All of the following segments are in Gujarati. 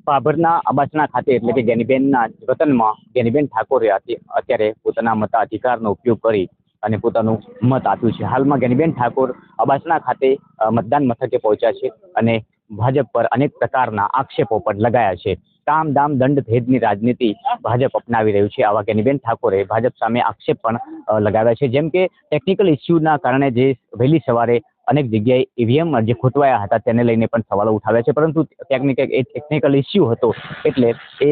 ભાભરના અબાસણા ખાતે એટલે કે જ્ઞાનીબેનના વતનમાં જ્ઞાનીબેન ઠાકોરે અત્યારે પોતાના મતાધિકારનો ઉપયોગ કરી અને પોતાનું મત આપ્યું છે. હાલમાં જ્ઞાનીબેન ઠાકોર અબાસણા ખાતે મતદાન મથકે પહોંચ્યા છે અને ભાજપ પર અનેક પ્રકારના આક્ષેપો પણ લગાયા છે. કામ દામ દંડ ભેદની રાજનીતિ ભાજપ અપનાવી રહ્યું છે. આવા જ્ઞાનીબેન ઠાકોરે ભાજપ સામે આક્ષેપ પણ લગાવ્યા છે. જેમ કે ટેકનિકલ ઇસ્યુના કારણે જે વહેલી સવારે અનેક જગ્યાએ ઈવીએમ જે ખોટવાયા હતા તેને લઈને પણ સવાલો ઉઠાવ્યા છે, પરંતુ ટેકનિકલ ઇસ્યુ હતો એટલે એ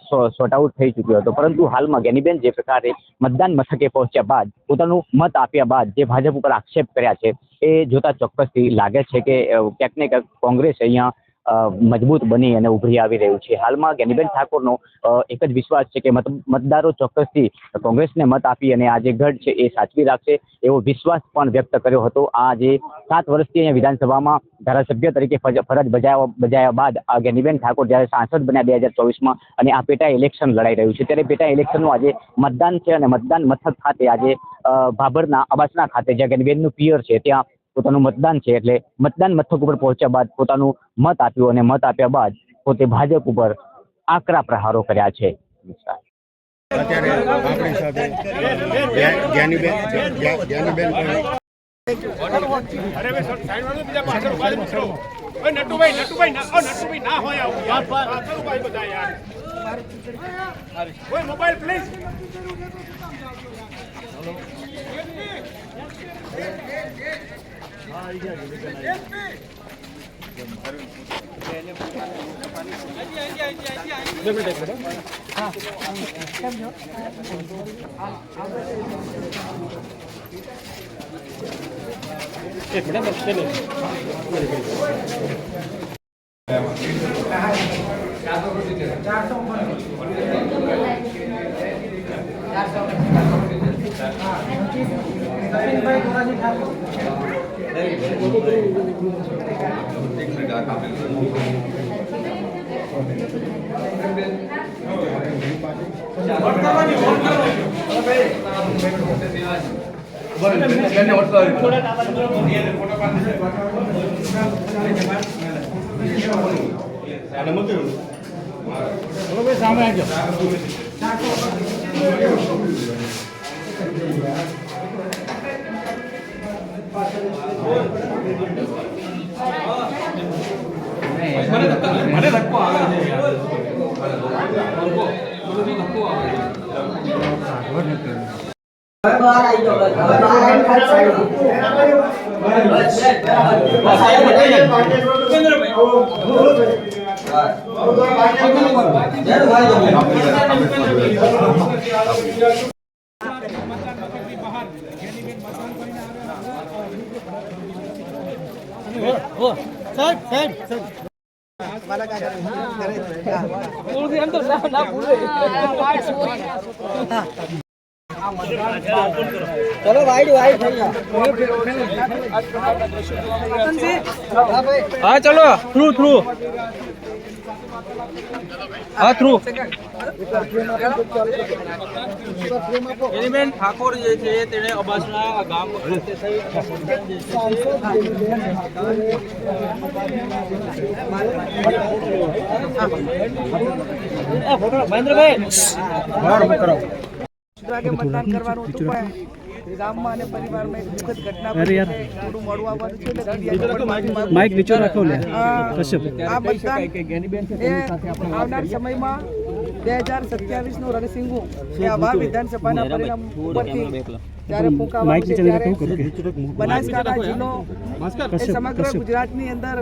સોર્ટ આઉટ થઈ ચૂક્યો હતો. પરંતુ હાલમાં જ્ઞાનીબેન જે પ્રકારે મતદાન મથકે પહોંચ્યા બાદ પોતાનું મત આપ્યા બાદ જે ભાજપ ઉપર આક્ષેપ કર્યા છે એ જોતા ચોક્કસથી લાગે છે કે ક્યાંક ને ક્યાંક કોંગ્રેસ અહીંયા મજબૂત બની અને ઉભરી આવી રહ્યું છે. હાલમાં જ્ઞાનીબેન ઠાકોરનો એક જ વિશ્વાસ છે કે મતદારો ચોક્કસથી કોંગ્રેસને મત આપી અને આ જે ગઢ છે એ સાચવી રાખશે એવો વિશ્વાસ પણ વ્યક્ત કર્યો હતો. આ જે 7 વર્ષથી અહીંયા વિધાનસભામાં ધારાસભ્ય તરીકે ફરજ બજાવ્યા બાદ આ જ્ઞાનીબેન ઠાકોર જ્યારે સાંસદ બન્યા 2024માં અને આ પેટા ઇલેક્શન લડાઈ રહ્યું છે, ત્યારે પેટા ઇલેક્શનનું આજે મતદાન છે અને મતદાન મથક ખાતે આજે ભાભરના અબાસણા ખાતે જ્યાં જ્ઞાનીબેનનું પિયર છે ત્યાં પોતાનું મતદાન છે, એટલે મતદાન મથક ઉપર પહોંચ્યા બાદ પોતાનું મત આપ્યું અને મત આપ્યા બાદ પોતે ભાજપ ઉપર આકરા પ્રહારો કર્યા છે. અત્યારે આપણી સાથે જ્ઞાનીબેન મોબાઈલ પ્લીઝ एक मिनट चलो सामने आ जाओ મને ધક્કો આવે છે બહાર આવી જાઓ चलो वाइड वाइड हाँ चलो थ्रू थ्रू हाँ थ्रू જ્ઞાનીબેન ઠાકોર જે છે તેણે અબાસણા ગામ મતદાન કરવાનું હતું પણ ગામમાં અને પરિવારમાં એક દુઃખદ ઘટના બની છે. થોડું મોડું આવવાનું છે એટલે માઇક નીચે રાખો લે. આ મતદાન એ આવનાર સમયમાં 2027 નું રણસિંગુ એ આવા વિધાનસભાના પરિણામ ઉપરથી જ્યારે ફૂંકાવાનું છે ત્યારે બનાસકાંઠા જિલ્લો એ સમગ્ર ગુજરાતની અંદર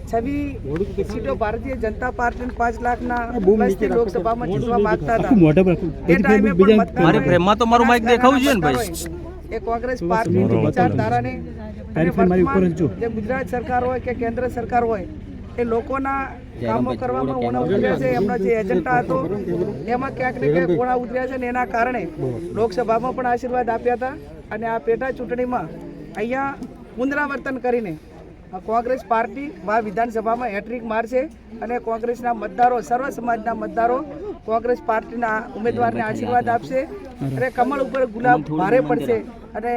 26 સીટો ભારતીય જનતા પાર્ટી 5 લાખના પ્લસથી લોકસભામાં જીતવા માંગતા હતા. મારે પ્રેમમાં તો મારું માઇક દેખાવું જોઈએ ને ભાઈ. એ કોંગ્રેસ પાર્ટીની વિચારધારાને જે ગુજરાત સરકાર હોય કે કેન્દ્ર સરકાર હોય એ લોકોના કામો કરવામાં ઓણા ઉતર્યા છે. એમનો જે એજન્ડા હતો એમાં ક્યાંક ને ક્યાંક ઓણા ઉતર્યા છે ને એના કારણે લોકસભામાં પણ આશીર્વાદ આપ્યા હતા અને આ પેટા ચૂંટણીમાં અહીંયા પુનરાવર્તન કરીને કોંગ્રેસ પાર્ટી વિધાનસભામાં હેટ્રિક મારશે અને કોંગ્રેસના મતદારો સર્વ સમાજના મતદારો કોંગ્રેસ પાર્ટીના ઉમેદવારને આશીર્વાદ આપશે અને કમળ ઉપર ગુલાબ ભારે પડશે અને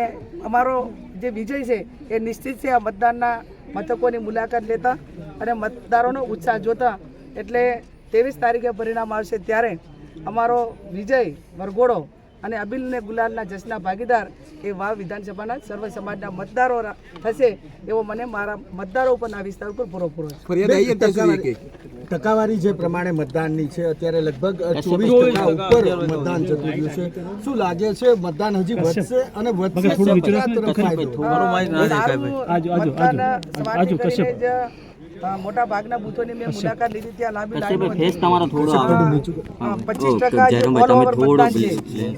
અમારો જે વિજય છે એ નિશ્ચિત છે. આ મતદાનના મથકોની મુલાકાત લેતા અને મતદારોનો ઉત્સાહ જોતા એટલે 23 તારીખે પરિણામ આવશે ત્યારે અમારો વિજય વરઘોડો અને અબીલ ને ગુલાલના જશના ભાગીદાર એ વાવ વિધાનસભાના સર્વ સમાજના મતદારો થશે એવો મને મારા મતદારો ઉપરના વિસ્તાર ઉપર પૂરો છે. ટકાવારી જે પ્રમાણે મતદાનની છે અત્યારે લગભગ 24% ઉપર મતદાન જતું રહ્યું છે. શું લાગે છે મતદાન હજી વધશે અને વધશે? મોટા ભાગના બૂથોની મેં મુલાકાત લીધી, ત્યાં લાંબી લાઈનો હતી. 25% જે ઓલ ઓવર મતદાન છે,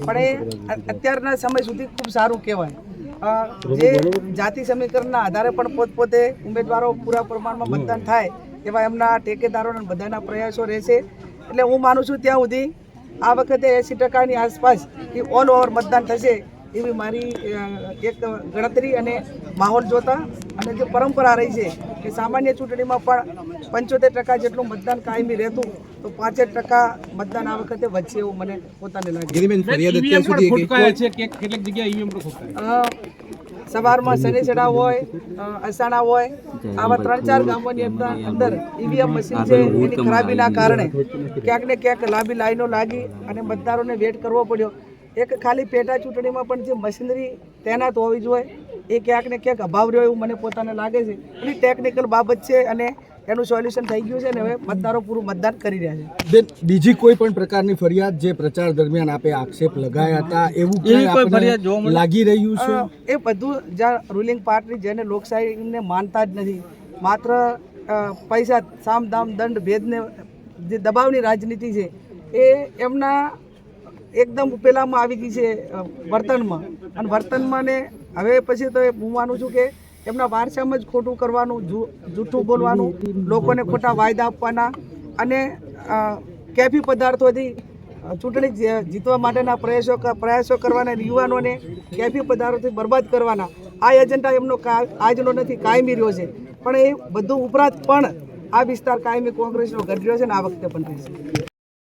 પણ એ અત્યારના સમય સુધી ખૂબ સારું કહેવાય. જે જાતિ સમીકરણના આધારે પણ પોતપોતે ઉમેદવારો પૂરા પ્રમાણમાં મતદાન થાય એવા એમના ટેકેદારોના બધાના પ્રયાસો રહેશે. એટલે હું માનું છું ત્યાં સુધી આ વખતે 80%ની આસપાસ એ ઓલ ઓવર મતદાન થશે એવી મારી એક ગણતરી અને માહોલ જોતા, અને જે પરંપરા રહી છે કે સામાન્ય ચૂંટણીમાં પણ 75% જેટલું મતદાન કાયમી રહેતું, તો 65% મતદાન આ વખતે વધશે એવું મને પોતાને લાગે. સવારમાં શનિચડા હોય, અસાણા હોય, આવા 3-4 ગામોની અંદર ઈવીએમ મશીન છે એની ખરાબીના કારણે ક્યાંક ને ક્યાંક લાંબી લાઈનો લાગી અને મતદારોને વેટ કરવો પડ્યો. એક ખાલી પેટા ચૂંટણીમાં પણ જે મશીનરી તૈનાત હોવી જોઈએ એ ક્યાંક ને ક્યાંક અભાવ રહ્યો એવું મને પોતાને લાગે છે. એની ટેકનિકલ બાબત છે અને એનું સોલ્યુશન થઈ ગયું છે અને હવે મતદારો પૂરું મતદાન કરી રહ્યા છે. બીજી કોઈ પણ પ્રકારની ફરિયાદ જે પ્રચાર દરમિયાન આપે આક્ષેપ લગાયા હતા એવું લાગી રહ્યું છે? એ બધું જ્યાં રૂલિંગ પાર્ટી જેને લોકશાહીને માનતા જ નથી, માત્ર પૈસા સામ દામ દંડ ભેદને જે દબાવની રાજનીતિ છે એ એમના એકદમ પેલામાં આવી ગઈ છે વર્તનમાં. અને વર્તનમાં ને હવે પછી તો હું માનું છું કે એમના વારસામાં જ ખોટું કરવાનું, જૂઠું બોલવાનું, લોકોને ખોટા વાયદા આપવાના અને કેફી પદાર્થોથી ચૂંટણી જીતવા માટેના પ્રયાસો કરવાના, યુવાનોને કેફી પદાર્થોથી બરબાદ કરવાના. આ એજન્ડા એમનો આજનો નથી, કાયમી રહ્યો છે. પણ એ બધું ઉપરાંત પણ આ વિસ્તાર કાયમી કોંગ્રેસનો ગઢ રહ્યો છે ને આ વખતે પણ રહેશે.